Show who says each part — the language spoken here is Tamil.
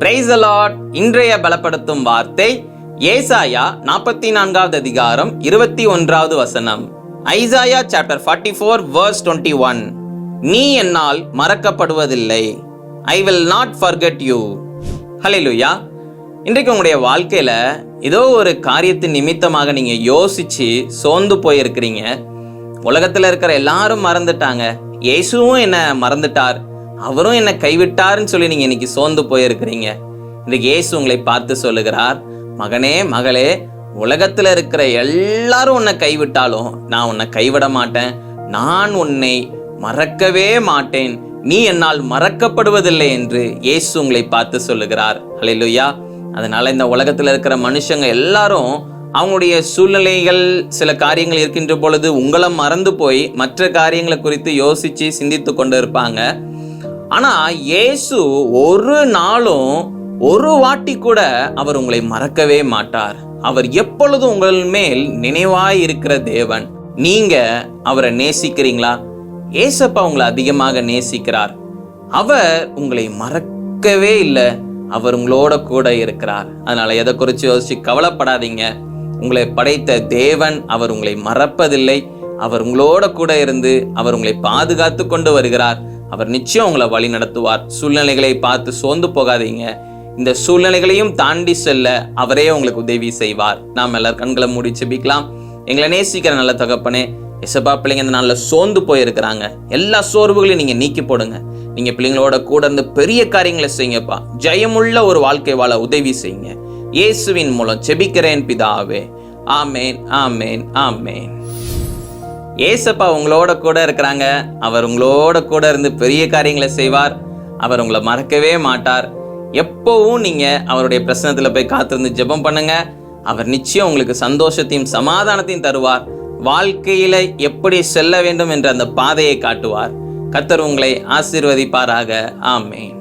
Speaker 1: Praise the Lord. இன்றைய பலப்படுத்தும் வார்த்தை ஏசாயா 44வது அதிகாரம் 21வது வசனம். Isaiah chapter 44 verse 21. நீ என்னால் மறக்கப்படுவதில்லை. I will not forget you. ஹல்லேலூயா. இன்றைக்கு உங்களுடைய வாழ்க்கையில ஏதோ ஒரு காரியத்தின் நிமித்தமாக நீங்க யோசிச்சு சோர்ந்து போயிருக்கிறீங்க. உலகத்துல இருக்கிற எல்லாரும் மறந்துட்டாங்க, இயேசுவும் என்ன மறந்துட்டார், அவரும் என்ன கைவிட்டாருன்னு சொல்லி நீங்க இன்னைக்கு சோர்ந்து போயிருக்கிறீங்க. இன்றைக்கு இயேசு உங்களை பார்த்து சொல்லுகிறார், மகனே மகளே, உலகத்துல இருக்கிற எல்லாரும் உன்னை கைவிட்டாலும் நான் உன்னை கைவிட மாட்டேன், நான் உன்னை மறக்கவே மாட்டேன், நீ என்னால் மறக்கப்படுவதில்லை என்று இயேசு உங்களை பார்த்து சொல்லுகிறார். ஹல்லேலூயா. அதனால இந்த உலகத்துல இருக்கிற மனுஷங்க எல்லாரும் அவங்களுடைய சூழ்நிலைகள் சில காரியங்கள் இருக்கின்ற பொழுது உங்களை மறந்து போய் மற்ற காரியங்களை குறித்து யோசிச்சு சிந்தித்து கொண்டு இருப்பாங்க. ஆனா இயேசு ஒரு நாளும் ஒரு வாட்டி கூட அவர் உங்களை மறக்கவே மாட்டார். அவர் எப்பொழுதும் உங்கள் மேல் நினைவாய் இருக்கிற தேவன். நீங்க அவரை நேசிக்கிறீங்களா? ஏசப்பா உங்களை அதிகமாக நேசிக்கிறார். அவர் உங்களை மறக்கவே இல்லை, அவர் உங்களோட கூட இருக்கிறார். அதனால எதை குறித்து யோசிச்சு கவலைப்படாதீங்க. உங்களை படைத்த தேவன் அவர் உங்களை மறப்பதில்லை. அவர் உங்களோட கூட இருந்து அவர் உங்களை பாதுகாத்து கொண்டு வருகிறார். அவர் நிச்சயம் உங்களை வழி நடத்துவார். சூழ்நிலைகளை பார்த்து சோர்ந்து போகாதீங்க. இந்த சூழ்நிலைகளையும் தாண்டி செல்ல அவரே உங்களுக்கு உதவி செய்வார். நாம் எல்லாரும் கண்களை மூடி ஜெபிக்கலாம். எங்களை நேசிக்கிற நல்ல தகப்பனே, எசப்பா, பிள்ளைங்க இந்த நாளில் சோர்ந்து போயிருக்கிறாங்க. எல்லா சோர்வுகளையும் நீங்க நீக்கி போடுங்க. நீங்க பிள்ளைங்களோட கூட இருந்து பெரிய காரியங்களை செய்யுங்கப்பா. ஜெயமுள்ள ஒரு வாழ்க்கை வாழ உதவி செய்யுங்க. இயேசுவின் மூலம் ஜெபிக்கிறேன் பிதாவே. ஆமேன், ஆமேன், ஆமேன். ஏசப்பா உங்களோட கூட இருக்கிறாங்க. அவர் உங்களோட கூட இருந்து பெரிய காரியங்களை செய்வார். அவர் உங்களை மறக்கவே மாட்டார். எப்பவும் நீங்க அவருடைய பிரசன்னத்துல போய் காத்திருந்து ஜெபம் பண்ணுங்க. அவர் நிச்சயம் உங்களுக்கு சந்தோஷத்தையும் சமாதானத்தையும் தருவார். வாழ்க்கையில எப்படி செல்ல வேண்டும் என்ற அந்த பாதையை காட்டுவார். கர்த்தர் உங்களை ஆசீர்வதிப்பாராக. ஆமேன்.